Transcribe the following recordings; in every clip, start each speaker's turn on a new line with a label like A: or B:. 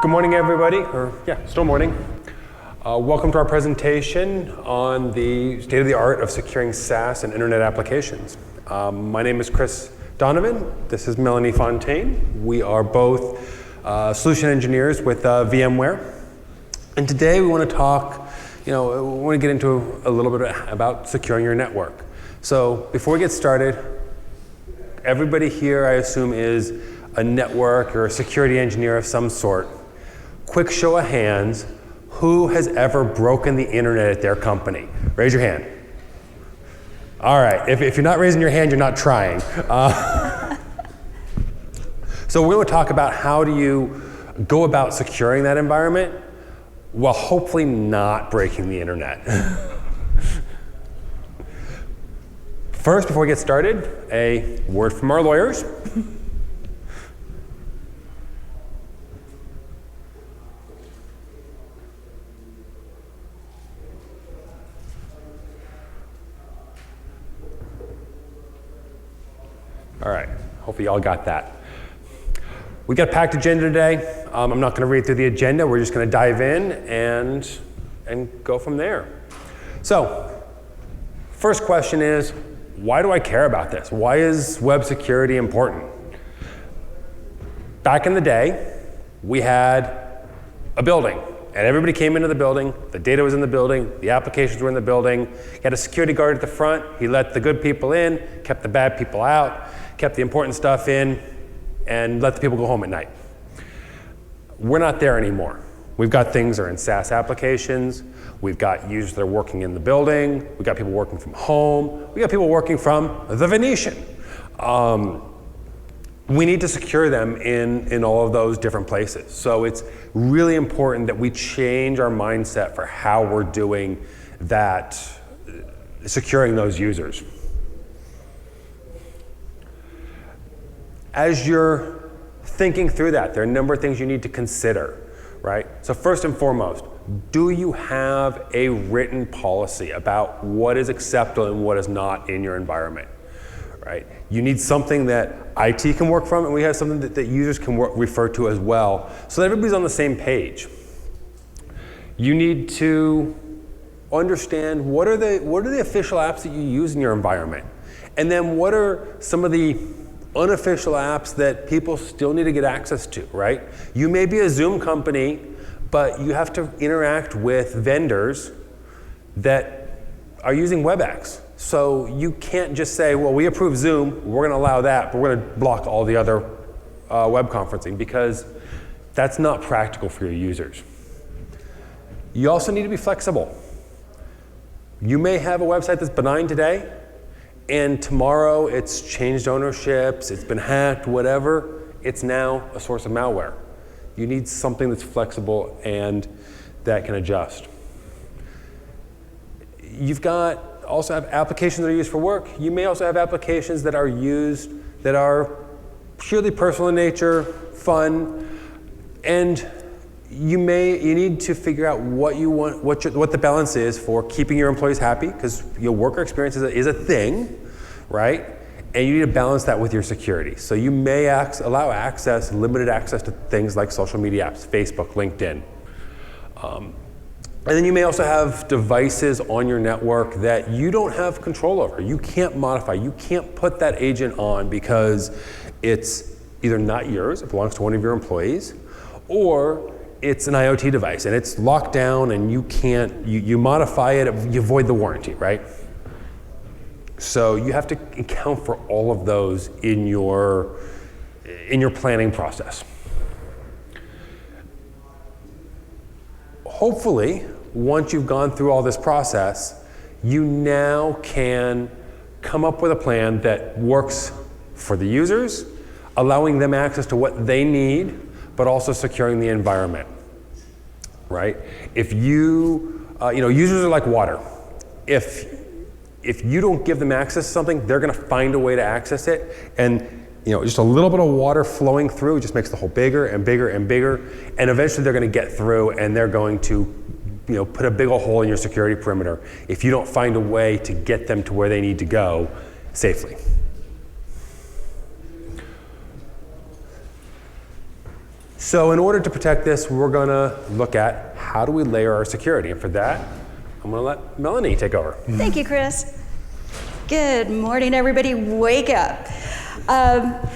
A: Good morning, everybody, still morning. Welcome to our presentation on the state of the art of securing SaaS and internet applications. My name is Chris Donovan. This is Melanie Fontaine. We are both solution engineers with VMware. And today we want to talk, we want to get into a little bit about securing your network. So before we get started, everybody here, I assume, is a network or a security engineer of some sort. Quick show of hands, who has ever broken the internet at their company? Raise your hand. All right, if you're not raising your hand, you're not trying. So we're going to talk about how do you go about securing that environment while hopefully not breaking the internet. First, before we get started, a word from our lawyers. All right, hopefully y'all got that. We got a packed agenda today. I'm not going to read through the agenda. We're just going to dive in and go from there. So, first question is, why do I care about this? Why is web security important? Back in the day, we had a building, and everybody came into the building. The data was in the building. The applications were in the building. You had a security guard at the front. He let the good people in, kept the bad people out, kept the important stuff in, and let the people go home at night. We're not there anymore. We've got things that are in SaaS applications. We've got users that are working in the building. We've got people working from home. We've got people working from the Venetian. We need to secure them in all of those different places. So it's really important that we change our mindset for how we're doing that, securing those users. As you're thinking through that, there are a number of things you need to consider, right? So first and foremost, do you have a written policy about what is acceptable and what is not in your environment, right? You need something that IT can work from, and we have something that users can refer to as well, so that everybody's on the same page. You need to understand what are the official apps that you use in your environment, and then what are some of the unofficial apps that people still need to get access to, right? You may be a Zoom company, but you have to interact with vendors that are using WebEx. So you can't just say, well, we approve Zoom, we're going to allow that, but we're going to block all the other web conferencing, because that's not practical for your users. You also need to be flexible. You may have a website that's benign today, and tomorrow it's changed ownerships, it's been hacked, whatever, it's now a source of malware. You need something that's flexible and that can adjust. You've got also have applications that are used for work. You may also have applications that are used that are purely personal in nature, fun, and you need to figure out what you want, what the balance is for keeping your employees happy, because your worker experience is a thing, right? And you need to balance that with your security. So you may allow access, limited access to things like social media apps, Facebook, LinkedIn. And then you may also have devices on your network that you don't have control over. You can't modify. You can't put that agent on because it's either not yours, it belongs to one of your employees, or it's an IoT device and it's locked down and you can't, you modify it, you void the warranty, right? So you have to account for all of those in your planning process. Hopefully, once you've gone through all this process, you now can come up with a plan that works for the users, allowing them access to what they need, but also securing the environment, right? If users are like water. If you don't give them access to something, they're going to find a way to access it, and just a little bit of water flowing through just makes the hole bigger and bigger and bigger, and eventually they're going to get through and they're going to put a big old hole in your security perimeter if you don't find a way to get them to where they need to go safely. So in order to protect this, we're going to look at how do we layer our security. And for that, I'm going to let Melanie take over.
B: Thank you, Chris. Good morning, everybody. Wake up.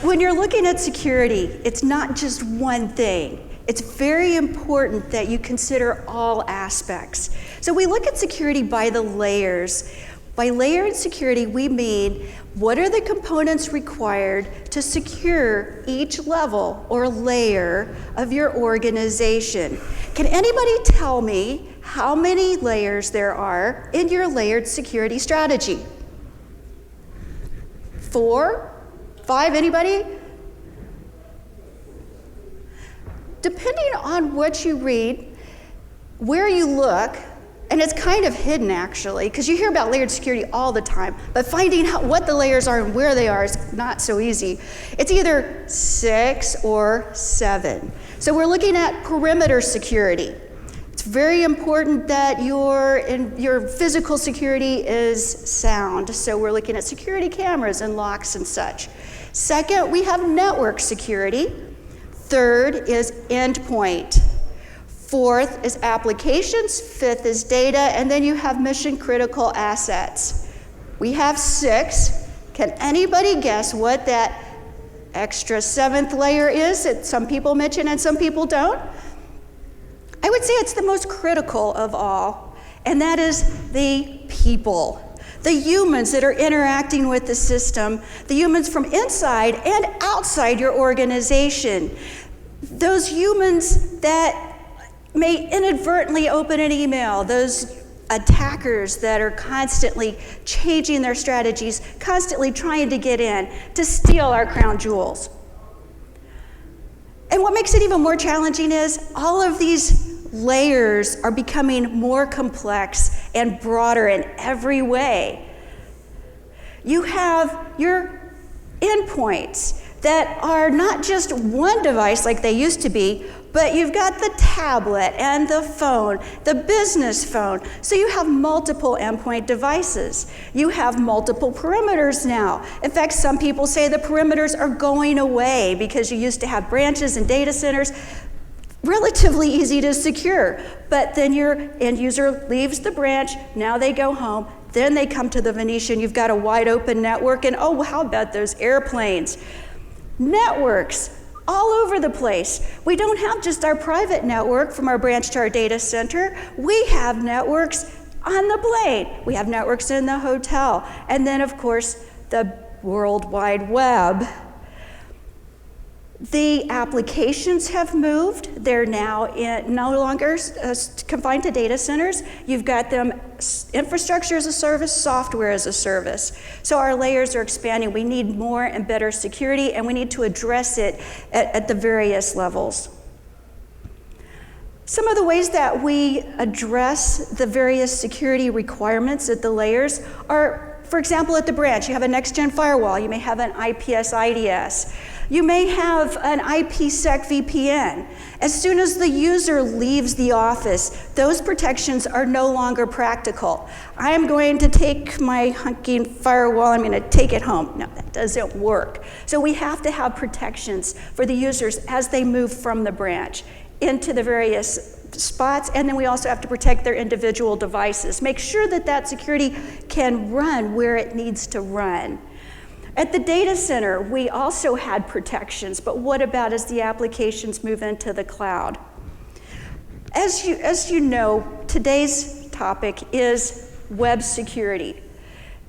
B: When you're looking at security, it's not just one thing. It's very important that you consider all aspects. So we look at security by the layers. By layered security, we mean what are the components required to secure each level or layer of your organization? Can anybody tell me how many layers there are in your layered security strategy? 4? 5? Anybody? Depending on what you read, where you look, and it's kind of hidden actually, because you hear about layered security all the time, but finding out what the layers are and where they are is not so easy. It's either 6 or 7. So we're looking at perimeter security. It's very important that your physical security is sound. So we're looking at security cameras and locks and such. Second, we have network security. Third is endpoint. Fourth is applications. Fifth is data. And then you have mission critical assets. We have 6. Can anybody guess what that extra 7th layer is that some people mention and some people don't? I would say it's the most critical of all, and that is the people. The humans that are interacting with the system, the humans from inside and outside your organization. Those humans that may inadvertently open an email, those attackers that are constantly changing their strategies, constantly trying to get in to steal our crown jewels. And what makes it even more challenging is all of these layers are becoming more complex and broader in every way. You have your endpoints that are not just one device like they used to be, but you've got the tablet and the phone, the business phone. So you have multiple endpoint devices. You have multiple perimeters now. In fact, some people say the perimeters are going away because you used to have branches and data centers. Relatively easy to secure, but then your end user leaves the branch, now they go home, then they come to the Venetian, you've got a wide open network, and oh, how about those airplanes? Networks all over the place. We don't have just our private network from our branch to our data center, we have networks on the plane, we have networks in the hotel, and then of course, the World Wide Web. The applications have moved. They're now no longer confined to data centers. You've got them infrastructure as a service, software as a service. So our layers are expanding. We need more and better security, and we need to address it at the various levels. Some of the ways that we address the various security requirements at the layers are, for example, at the branch, you have a next-gen firewall. You may have an IPS-IDS. You may have an IPsec VPN. As soon as the user leaves the office, those protections are no longer practical. I'm going to take my hunking firewall, I'm going to take it home. No, that doesn't work. So we have to have protections for the users as they move from the branch into the various spots, and then we also have to protect their individual devices. Make sure that that security can run where it needs to run. At the data center, we also had protections, but what about as the applications move into the cloud? As you know, today's topic is web security.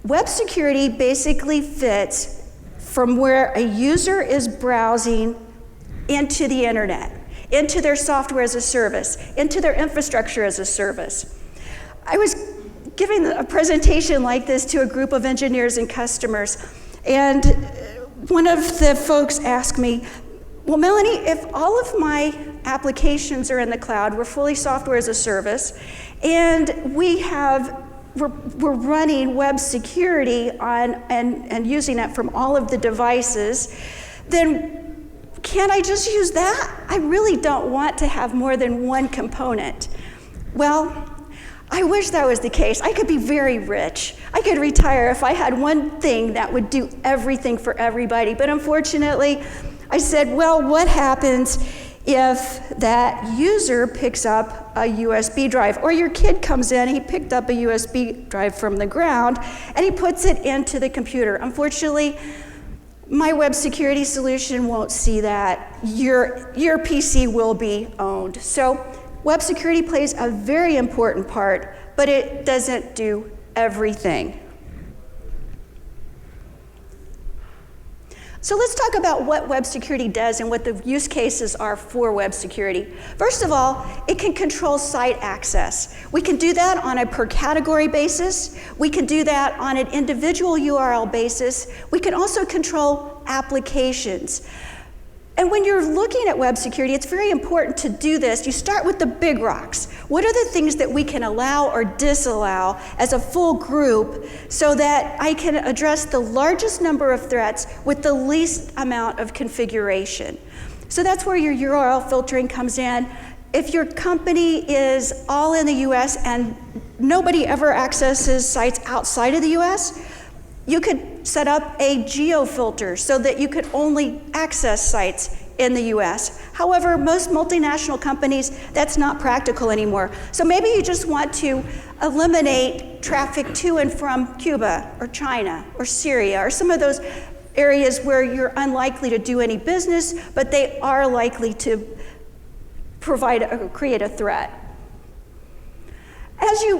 B: Web security basically fits from where a user is browsing into the internet, into their software as a service, into their infrastructure as a service. I was giving a presentation like this to a group of engineers and customers, and one of the folks asked me, well, Melanie, if all of my applications are in the cloud, we're fully software as a service, and we're running web security on and using it from all of the devices, then can't I just use that? I really don't want to have more than one component. Well, I wish that was the case. I could be very rich. I could retire if I had one thing that would do everything for everybody. But unfortunately, I said, well, what happens if that user picks up a USB drive, or your kid comes in, he picked up a USB drive from the ground, and he puts it into the computer. Unfortunately, my web security solution won't see that. Your PC will be owned. So web security plays a very important part, but it doesn't do everything. So let's talk about what web security does and what the use cases are for web security. First of all, it can control site access. We can do that on a per category basis. We can do that on an individual URL basis. We can also control applications. And when you're looking at web security, it's very important to do this. You start with the big rocks. What are the things that we can allow or disallow as a full group so that I can address the largest number of threats with the least amount of configuration? So that's where your URL filtering comes in. If your company is all in the US and nobody ever accesses sites outside of the US, you could set up a geo filter so that you could only access sites in the US. However, most multinational companies, that's not practical anymore. So maybe you just want to eliminate traffic to and from Cuba or China or Syria or some of those areas where you're unlikely to do any business, but they are likely to create a threat.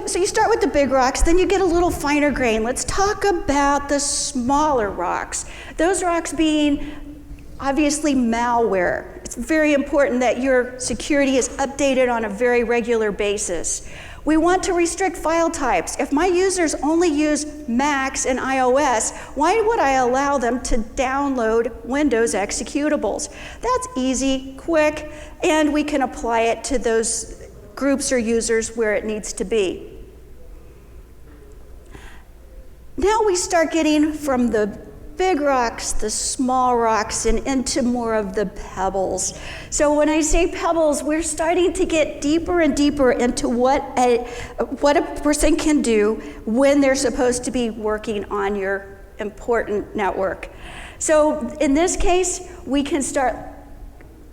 B: So you start with the big rocks, then you get a little finer grain. Let's talk about the smaller rocks. Those rocks being obviously malware. It's very important that your security is updated on a very regular basis. We want to restrict file types. If my users only use Macs and iOS, why would I allow them to download Windows executables? That's easy, quick, and we can apply it to those groups or users where it needs to be. Now we start getting from the big rocks, the small rocks, and into more of the pebbles. So when I say pebbles, we're starting to get deeper and deeper into what a person can do when they're supposed to be working on your important network. So in this case, we can start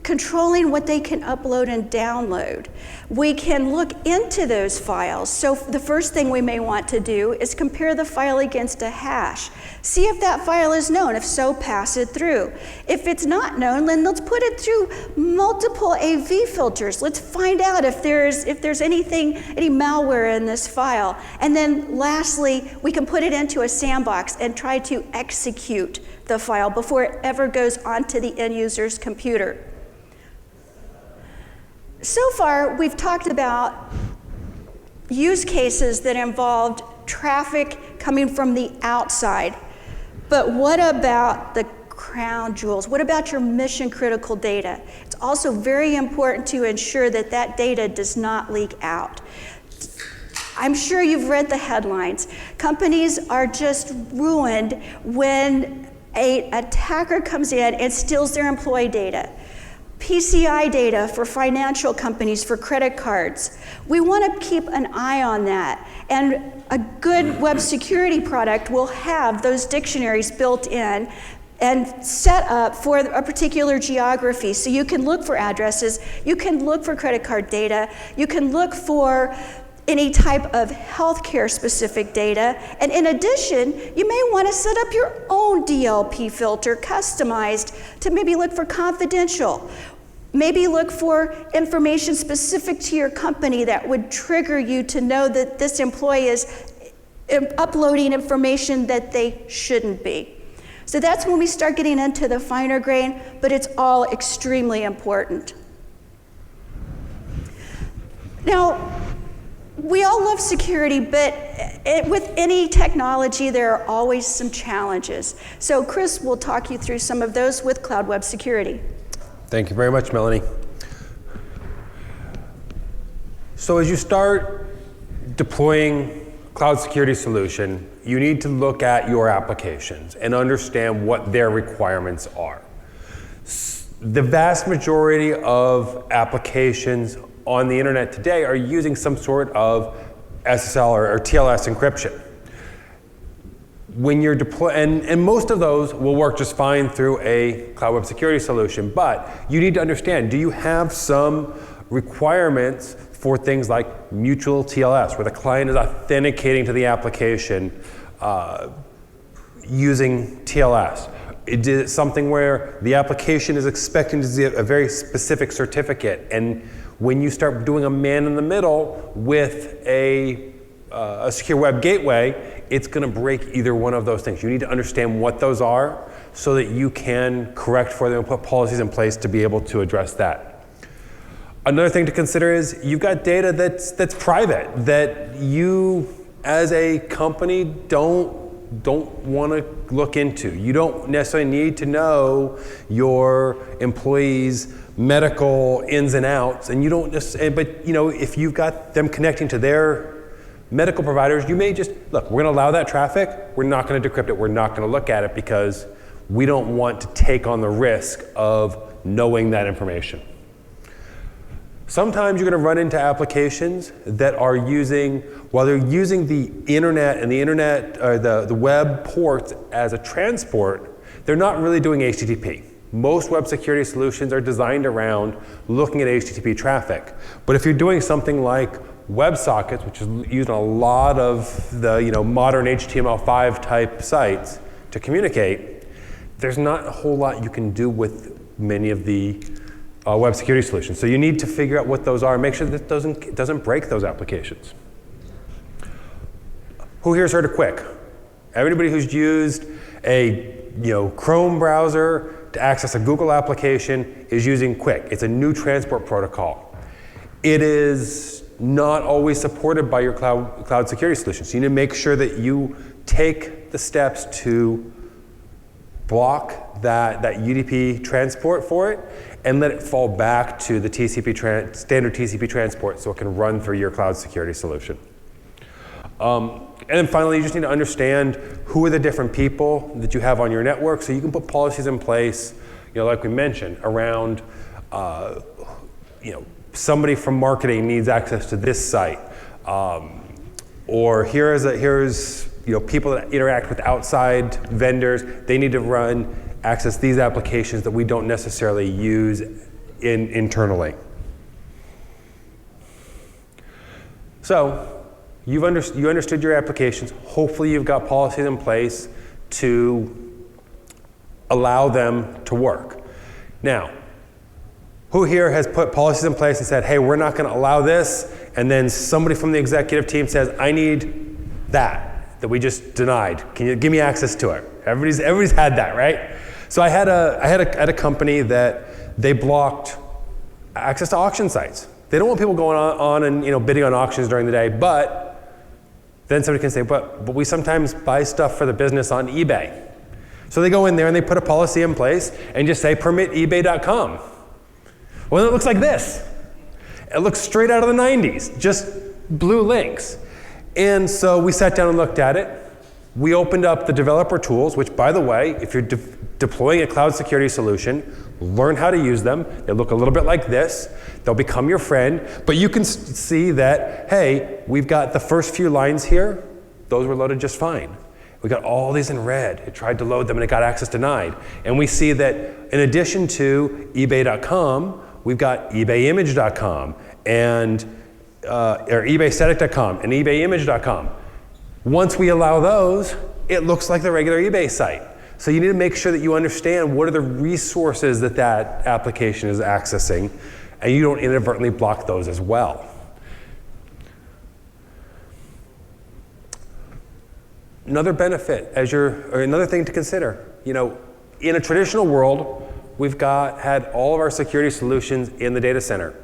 B: controlling what they can upload and download. We can look into those files. So the first thing we may want to do is compare the file against a hash. See if that file is known. If so, pass it through. If it's not known, then let's put it through multiple AV filters. Let's find out if there's any malware in this file. And then lastly, we can put it into a sandbox and try to execute the file before it ever goes onto the end user's computer. So far, we've talked about use cases that involved traffic coming from the outside. But what about the crown jewels? What about your mission-critical data? It's also very important to ensure that that data does not leak out. I'm sure you've read the headlines. Companies are just ruined when an attacker comes in and steals their employee data. PCI data for financial companies, for credit cards. We want to keep an eye on that. And a good web security product will have those dictionaries built in and set up for a particular geography. So you can look for addresses, you can look for credit card data, you can look for any type of healthcare specific data. And in addition, you may want to set up your own DLP filter customized to maybe look for confidential. Maybe look for information specific to your company that would trigger you to know that this employee is uploading information that they shouldn't be. So that's when we start getting into the finer grain, but it's all extremely important. Now, we all love security, but with any technology, there are always some challenges. So Chris will talk you through some of those with Cloud Web Security.
A: Thank you very much, Melanie. So as you start deploying cloud security solution, you need to look at your applications and understand what their requirements are. The vast majority of applications on the internet today are using some sort of SSL or TLS encryption. when you're deploying, and most of those will work just fine through a cloud web security solution, but you need to understand, do you have some requirements for things like mutual TLS, where the client is authenticating to the application using TLS? It is something where the application is expecting to see a very specific certificate, and when you start doing a man in the middle with a secure web gateway, it's going to break either one of those things. You need to understand what those are so that you can correct for them and put policies in place to be able to address that. Another thing to consider is you've got data that's private, that you as a company don't want to look into. You don't necessarily need to know your employees' medical ins and outs, and you don't necessarily, but you know, if you've got them connecting to their medical providers, you may just, look, we're going to allow that traffic, we're not going to decrypt it, we're not going to look at it because we don't want to take on the risk of knowing that information. Sometimes you're going to run into applications that are using, while they're using the internet and the web ports as a transport, they're not really doing HTTP. Most web security solutions are designed around looking at HTTP traffic. But if you're doing something like WebSockets, which is used on a lot of the modern HTML5 type sites to communicate, there's not a whole lot you can do with many of the web security solutions. So you need to figure out what those are and make sure that it doesn't break those applications. Who here's heard of Quick? Everybody who's used a Chrome browser to access a Google application is using Quick. It's a new transport protocol. It is not always supported by your cloud security solutions. So you need to make sure that you take the steps to block that UDP transport for it and let it fall back to the standard TCP transport so it can run through your cloud security solution. And then finally, you just need to understand who are the different people that you have on your network so you can put policies in place, like we mentioned, around somebody from marketing needs access to this site, or here's people that interact with outside vendors. They need to access these applications that we don't necessarily use internally. So you understood your applications. Hopefully you've got policies in place to allow them to work. Now, who here has put policies in place and said, hey, we're not going to allow this, and then somebody from the executive team says, I need that we just denied. Can you give me access to it? Everybody's had that, right? So I had a company that they blocked access to auction sites. They don't want people going on and bidding on auctions during the day, but then somebody can say, but we sometimes buy stuff for the business on eBay. So they go in there and they put a policy in place and just say permit ebay.com. Well, it looks like this. It looks straight out of the 90s, just blue links. And so we sat down and looked at it. We opened up the developer tools, which, by the way, if you're deploying a cloud security solution, learn how to use them. They look a little bit like this. They'll become your friend. But you can see that, hey, we've got the first few lines here. Those were loaded just fine. We got all these in red. It tried to load them and it got access denied. And we see that in addition to ebay.com, we've got ebayimage.com and or ebaystatic.com and ebayimage.com. Once we allow those, it looks like the regular eBay site. So you need to make sure that you understand what are the resources that application is accessing, and you don't inadvertently block those as well. Another benefit, or another thing to consider, in a traditional world, we've had all of our security solutions in the data center.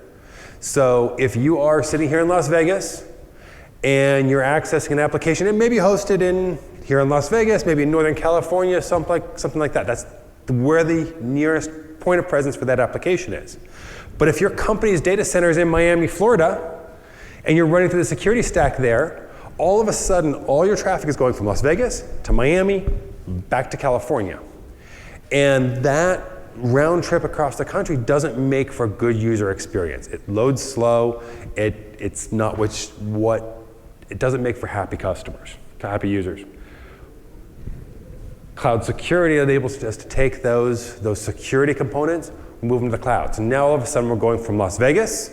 A: So if you are sitting here in Las Vegas and you're accessing an application, it may be hosted here in Las Vegas, maybe in Northern California, something like that. That's where the nearest point of presence for that application is. But if your company's data center is in Miami, Florida, and you're running through the security stack there, all of a sudden, all your traffic is going from Las Vegas to Miami, back to California. And that round trip across the country doesn't make for a good user experience. It loads slow. It's not it doesn't make for happy customers, happy users. Cloud security enables us to take those security components, move them to the cloud. So now all of a sudden we're going from Las Vegas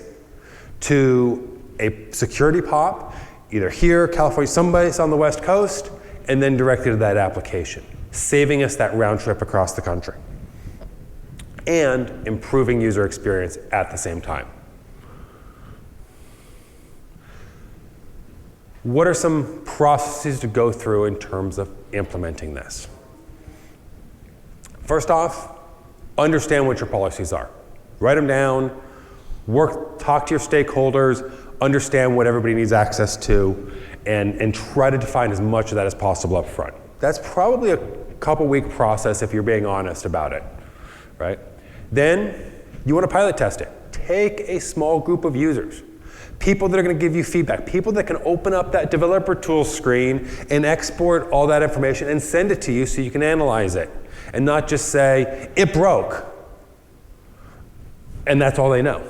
A: to a security POP, either here, California, someplace on the West Coast, and then directly to that application, saving us that round trip across the country and improving user experience at the same time. What are some processes to go through in terms of implementing this? First off, understand what your policies are. Write them down, talk to your stakeholders, understand what everybody needs access to, and try to define as much of that as possible up front. That's probably a couple-week process if you're being honest about it, right? Then you want to pilot test it. Take a small group of users, people that are going to give you feedback, people that can open up that developer tools screen and export all that information and send it to you so you can analyze it and not just say, it broke, and that's all they know.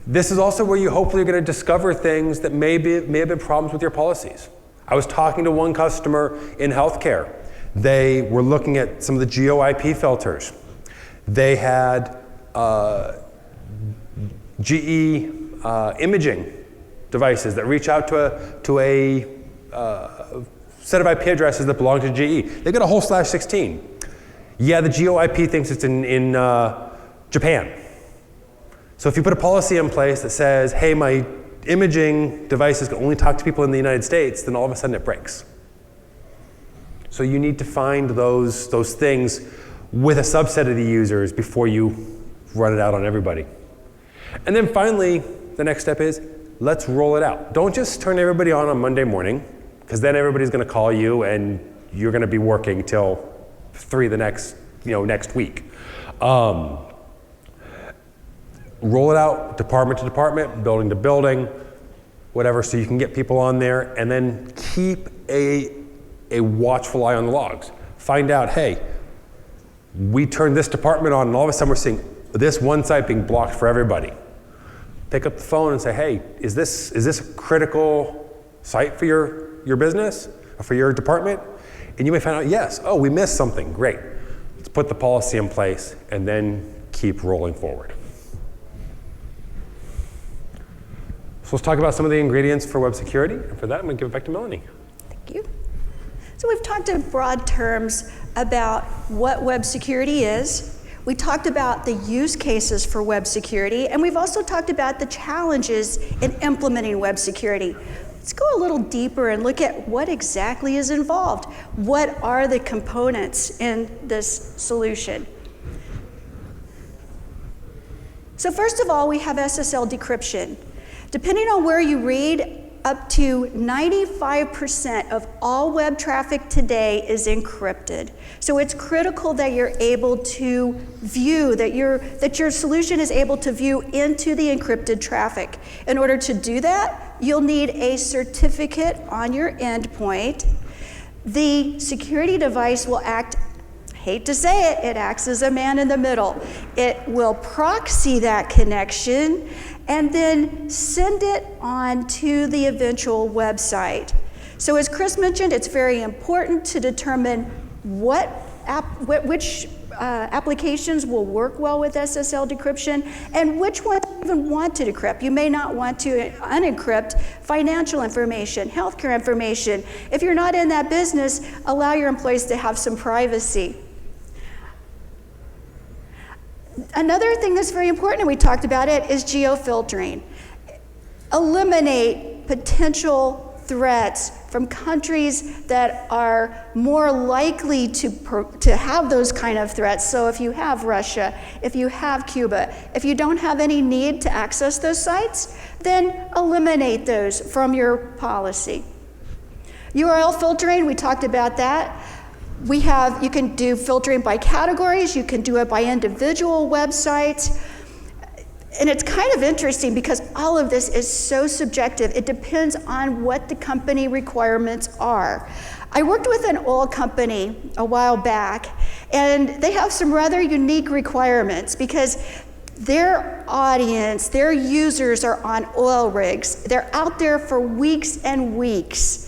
A: This is also where you hopefully are going to discover things that may have been problems with your policies. I was talking to one customer in healthcare. They were looking at some of the geo-IP filters. They had GE imaging devices that reach out to a set of IP addresses that belong to GE. They got a whole /16. Yeah, the geo-IP thinks it's in Japan. So if you put a policy in place that says, hey, my imaging devices can only talk to people in the United States, then all of a sudden it breaks. So you need to find those things with a subset of the users before you run it out on everybody. And then finally, the next step is, let's roll it out. Don't just turn everybody on Monday morning, because then everybody's going to call you and you're going to be working till 3 the next week. Roll it out department to department, building to building, whatever, so you can get people on there, and then keep a watchful eye on the logs. Find out, hey, we turned this department on and all of a sudden we're seeing this one site being blocked for everybody. Pick up the phone and say, hey, is this a critical site for your business or for your department? And you may find out, yes, oh, we missed something, great. Let's put the policy in place and then keep rolling forward. So let's talk about some of the ingredients for web security. And for that, I'm going to give it back to Melanie.
B: Thank you. So we've talked in broad terms about what web security is. We talked about the use cases for web security, and we've also talked about the challenges in implementing web security. Let's go a little deeper and look at what exactly is involved. What are the components in this solution? So first of all, we have SSL decryption. Depending on where you read, up to 95% of all web traffic today is encrypted. So it's critical that you're able to view, that your solution is able to view into the encrypted traffic. In order to do that, you'll need a certificate on your endpoint. The security device will act, hate to say it, it acts as a man in the middle. It will proxy that connection and then send it on to the eventual website. So as Chris mentioned, it's very important to determine which applications will work well with SSL decryption and which ones you even want to decrypt. You may not want to unencrypt financial information, healthcare information. If you're not in that business, allow your employees to have some privacy. Another thing that's very important, and we talked about it, is geofiltering. Eliminate potential threats from countries that are more likely to have those kind of threats. So if you have Russia, if you have Cuba, if you don't have any need to access those sites, then eliminate those from your policy. URL filtering, we talked about that. You can do filtering by categories, you can do it by individual websites. And it's kind of interesting because all of this is so subjective. It depends on what the company requirements are. I worked with an oil company a while back, and they have some rather unique requirements because their audience, their users are on oil rigs. They're out there for weeks and weeks.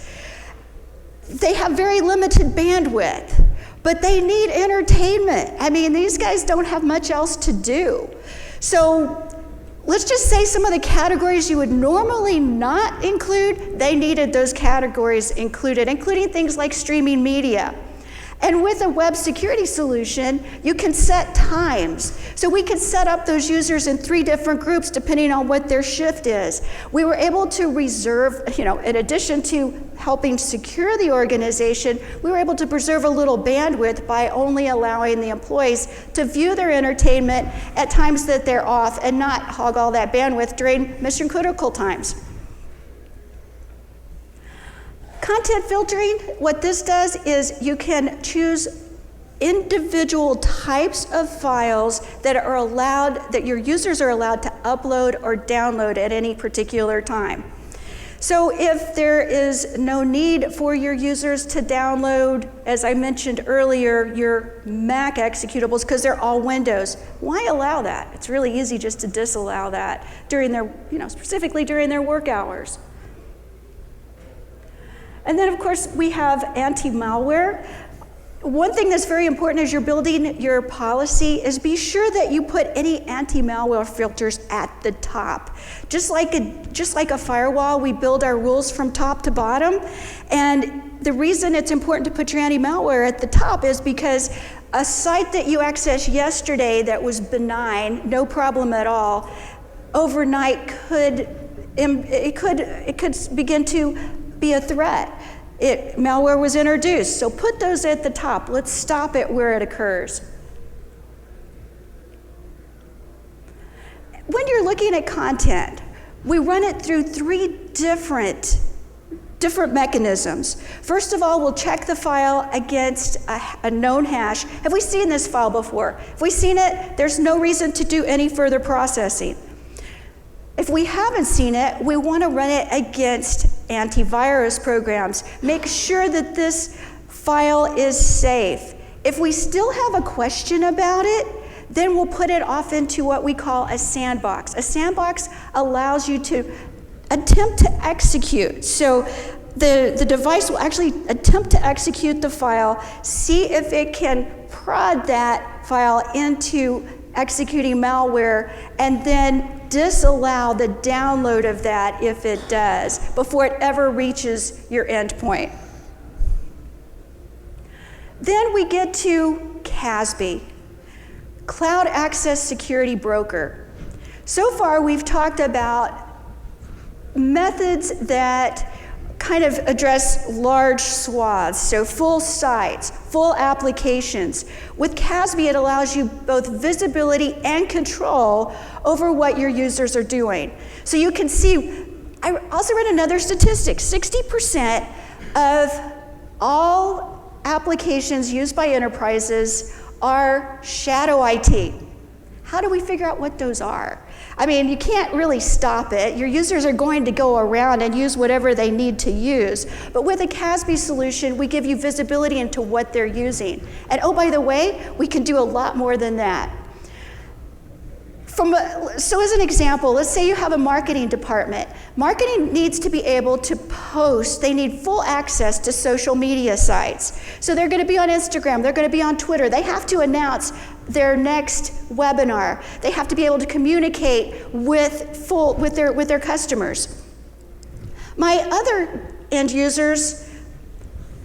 B: they have very limited bandwidth, but they need entertainment. I mean, these guys don't have much else to do. So let's just say some of the categories you would normally not include, they needed those categories included, including things like streaming media. And with a web security solution, you can set times. So we could set up those users in 3 different groups depending on what their shift is. We were able to reserve, in addition to helping secure the organization, we were able to preserve a little bandwidth by only allowing the employees to view their entertainment at times that they're off and not hog all that bandwidth during mission critical times. Content filtering, what this does is you can choose individual types of files that are allowed, that your users are allowed to upload or download at any particular time. So if there is no need for your users to download, as I mentioned earlier, your Mac executables, because they're all Windows, why allow that? It's really easy just to disallow that during their, specifically during their work hours. And then, of course, we have anti-malware. One thing that's very important as you're building your policy is be sure that you put any anti-malware filters at the top. Just like a firewall, we build our rules from top to bottom. And the reason it's important to put your anti-malware at the top is because a site that you accessed yesterday that was benign, no problem at all, overnight could begin to be a threat. Malware was introduced, so put those at the top. Let's stop it where it occurs. When you're looking at content, we run it through 3 different mechanisms. First of all, we'll check the file against a known hash. Have we seen this file before? If we've seen it, there's no reason to do any further processing. If we haven't seen it, we want to run it against antivirus programs. Make sure that this file is safe. If we still have a question about it, then we'll put it off into what we call a sandbox. A sandbox allows you to attempt to execute. So the device will actually attempt to execute the file, see if it can prod that file into executing malware, and then disallow the download of that if it does, before it ever reaches your endpoint. Then we get to CASB, Cloud Access Security Broker. So far we've talked about methods that kind of address large swaths, so full sites, full applications. With CASB, it allows you both visibility and control over what your users are doing. So you can see, I also read another statistic, 60% of all applications used by enterprises are shadow IT. How do we figure out what those are? I mean, you can't really stop it. Your users are going to go around and use whatever they need to use. But with a CASB solution, we give you visibility into what they're using. And oh, by the way, we can do a lot more than that. So as an example, let's say you have a marketing department. Marketing needs to be able to post. They need full access to social media sites. So they're going to be on Instagram. They're going to be on Twitter. They have to announce their next webinar. They have to be able to communicate with their customers. My other end users,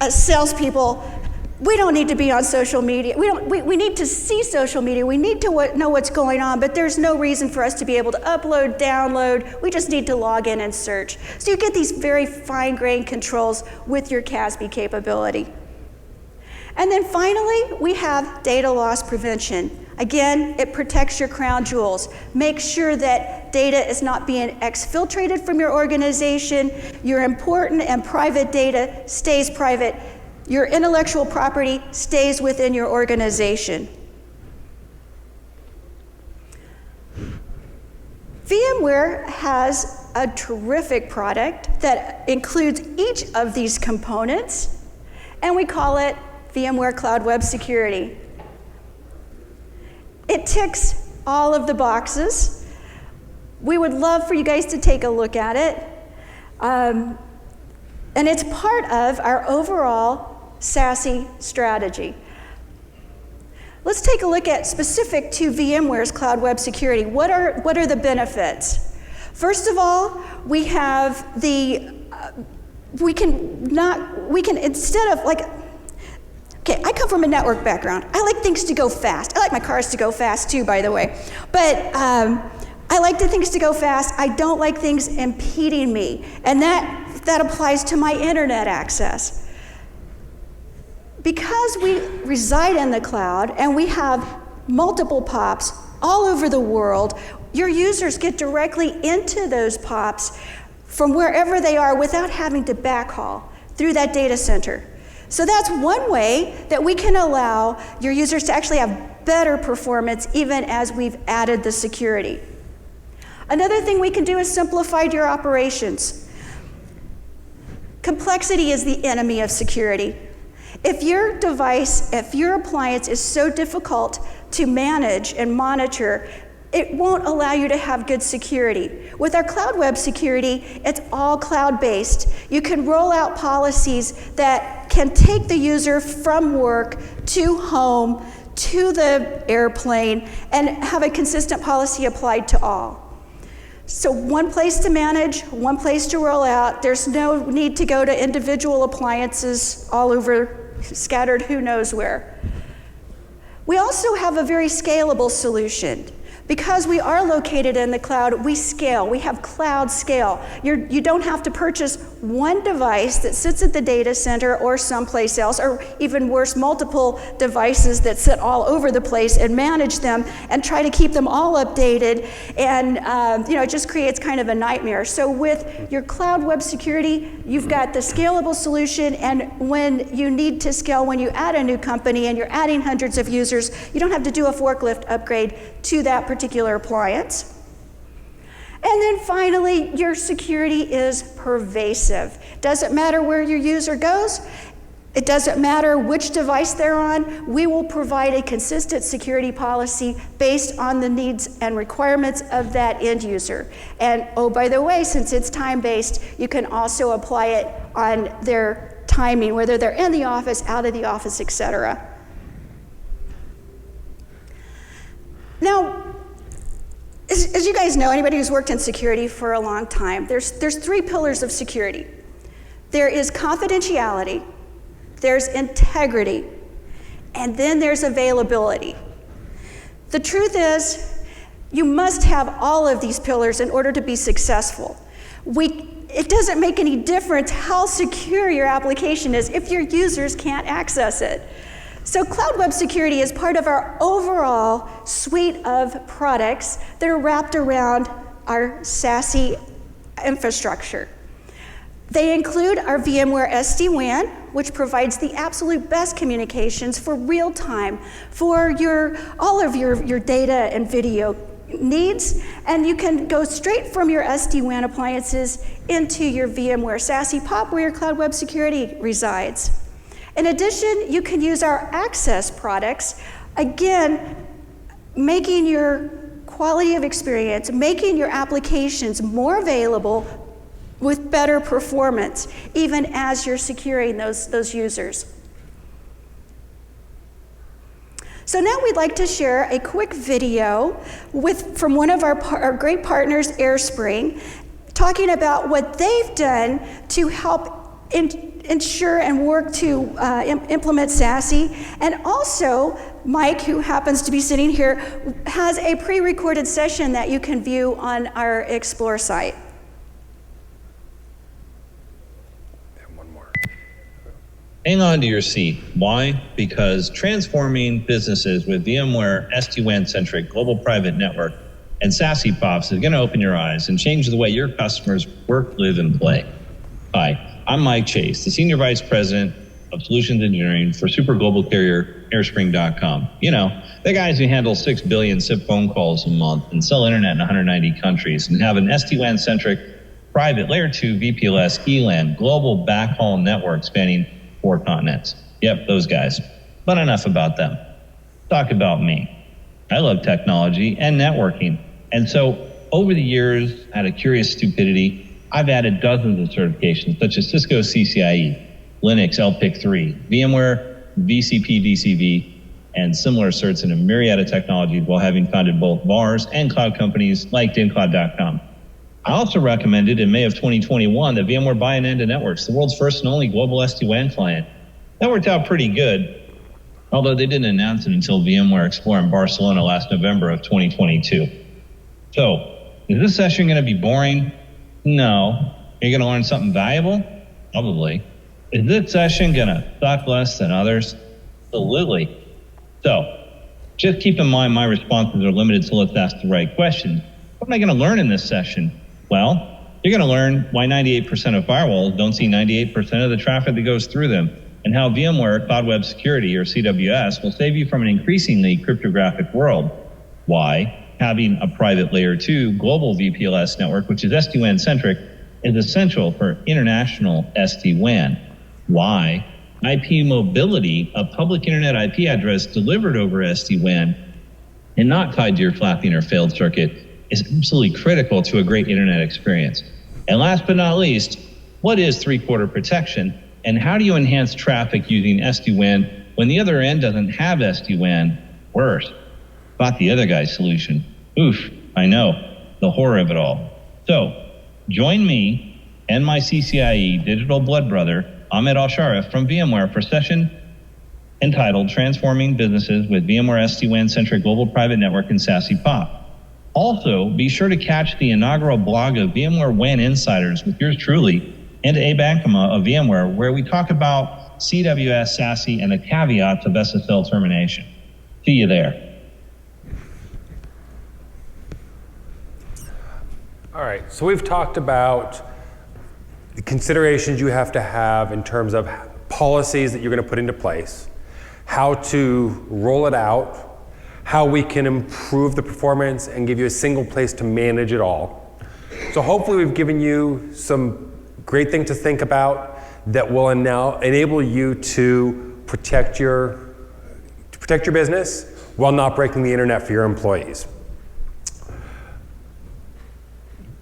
B: salespeople, we don't need to be on social media. We need to see social media. We need to know what's going on, but there's no reason for us to be able to upload, download. We just need to log in and search. So you get these very fine-grained controls with your CASB capability. And then finally, we have data loss prevention. Again, it protects your crown jewels. Make sure that data is not being exfiltrated from your organization. Your important and private data stays private. Your intellectual property stays within your organization. VMware has a terrific product that includes each of these components, and we call it VMware Cloud Web Security. It ticks all of the boxes. We would love for you guys to take a look at it. And it's part of our overall SASE strategy. Let's take a look at specific to VMware's Cloud Web Security. What are the benefits? First of all, we have the, we can instead of like, okay, I come from a network background. I like things to go fast. I like my cars to go fast too, by the way. But I like the things to go fast. I don't like things impeding me. And that applies to my internet access. Because we reside in the cloud and we have multiple POPs all over the world, your users get directly into those POPs from wherever they are without having to backhaul through that data center. So that's one way that we can allow your users to actually have better performance even as we've added the security. Another thing we can do is simplify your operations. Complexity is the enemy of security. If your device, if your appliance is so difficult to manage and monitor, it won't allow you to have good security. With our Cloud Web Security, it's all cloud-based. You can roll out policies that can take the user from work to home to the airplane and have a consistent policy applied to all. So one place to manage, one place to roll out. There's no need to go to individual appliances all over, scattered who knows where. We also have a very scalable solution. Because we are located in the cloud, we scale. We have cloud scale. You don't have to purchase one device that sits at the data center or someplace else, or even worse, multiple devices that sit all over the place and manage them and try to keep them all updated. And it just creates kind of a nightmare. So with your Cloud Web Security, you've got the scalable solution, and when you need to scale, when you add a new company and you're adding hundreds of users, you don't have to do a forklift upgrade to that particular appliance. And then finally, your security is pervasive. Doesn't matter where your user goes. It doesn't matter which device they're on. We will provide a consistent security policy based on the needs and requirements of that end user. And oh, by the way, since it's time-based, you can also apply it on their timing, whether they're in the office, out of the office, etc. Now, as you guys know, anybody who's worked in security for a long time, there's three pillars of security. There is confidentiality, there's integrity, and then there's availability. The truth is, you must have all of these pillars in order to be successful. It doesn't make any difference how secure your application is if your users can't access it. So Cloud Web Security is part of our overall suite of products that are wrapped around our SASE infrastructure. They include our VMware SD-WAN, which provides the absolute best communications for real time for all of your data and video needs, and you can go straight from your SD-WAN appliances into your VMware SASE POP where your Cloud Web Security resides. In addition, you can use our access products, again, making your quality of experience, making your applications more available with better performance, even as you're securing those users. So now we'd like to share a quick video from one of our great partners, AirSpring, talking about what they've done to help ensure and work to implement SASE. And also, Mike, who happens to be sitting here, has a pre-recorded session that you can view on our Explore site.
A: And one more.
C: Hang on to your seat. Why? Because transforming businesses with VMware SD-WAN-centric global private network and SASE POPs is going to open your eyes and change the way your customers work, live, and play. Hi. I'm Mike Chase, the Senior Vice President of Solutions Engineering for super global carrier Airspring.com. You know, the guys who handle 6 billion SIP phone calls a month and sell internet in 190 countries and have an SD-WAN-centric private Layer 2 VPLS ELAN global backhaul network spanning 4 continents. Yep, those guys. But enough about them. Talk about me. I love technology and networking. And so over the years, out of curious stupidity, I've added dozens of certifications such as Cisco CCIE, Linux LPIC3, VMware VCP-DCV, and similar certs in a myriad of technologies while having founded both VARs and cloud companies like DinCloud.com. I also recommended in May of 2021 that VMware buy Ananda Networks, the world's first and only global SD-WAN client. That worked out pretty good, although they didn't announce it until VMware Explore in Barcelona last November of 2022. So, is this session going to be boring? No. Are you going to learn something valuable? Probably. Is this session going to suck less than others? Absolutely. So, just keep in mind my responses are limited, so let's ask the right questions. What am I going to learn in this session? Well, you're going to learn why 98% of firewalls don't see 98% of the traffic that goes through them, and how VMware Cloud Web Security, or CWS, will save you from an increasingly cryptographic world. Why having a private layer 2 global VPLS network, which is SD-WAN centric, is essential for international SD-WAN. Why IP mobility, a public internet IP address delivered over SD-WAN and not tied to your flapping or failed circuit, is absolutely critical to a great internet experience. And last but not least, what is three-quarter protection, and how do you enhance traffic using SD-WAN when the other end doesn't have SD-WAN? Worse, bought the other guy's solution. Oof, I know, the horror of it all. So, join me and my CCIE digital blood brother, Ahmed Al-Sharif from VMware for a session entitled Transforming Businesses with VMware SD-WAN Centric Global Private Network and SASE POP. Also, be sure to catch the inaugural blog of VMware WAN Insiders with yours truly and Abe Ankama of VMware, where we talk about CWS, SASE, and the caveats of SSL termination. See you there.
A: All right, so we've talked about the considerations you have to have in terms of policies that you're going to put into place, how to roll it out, how we can improve the performance and give you a single place to manage it all. So hopefully we've given you some great things to think about that will now enable you to protect your business while not breaking the internet for your employees.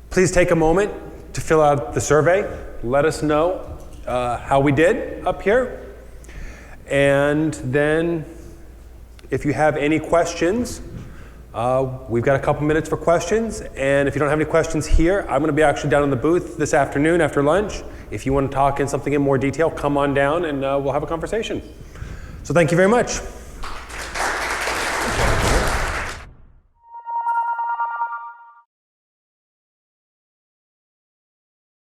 A: Please take a moment to fill out the survey. Let us know how we did up here. And then if you have any questions, we've got a couple minutes for questions. And if you don't have any questions here, I'm going to be actually down in the booth this afternoon after lunch. If you want to talk in something in more detail, come on down and we'll have a conversation. So thank you very much.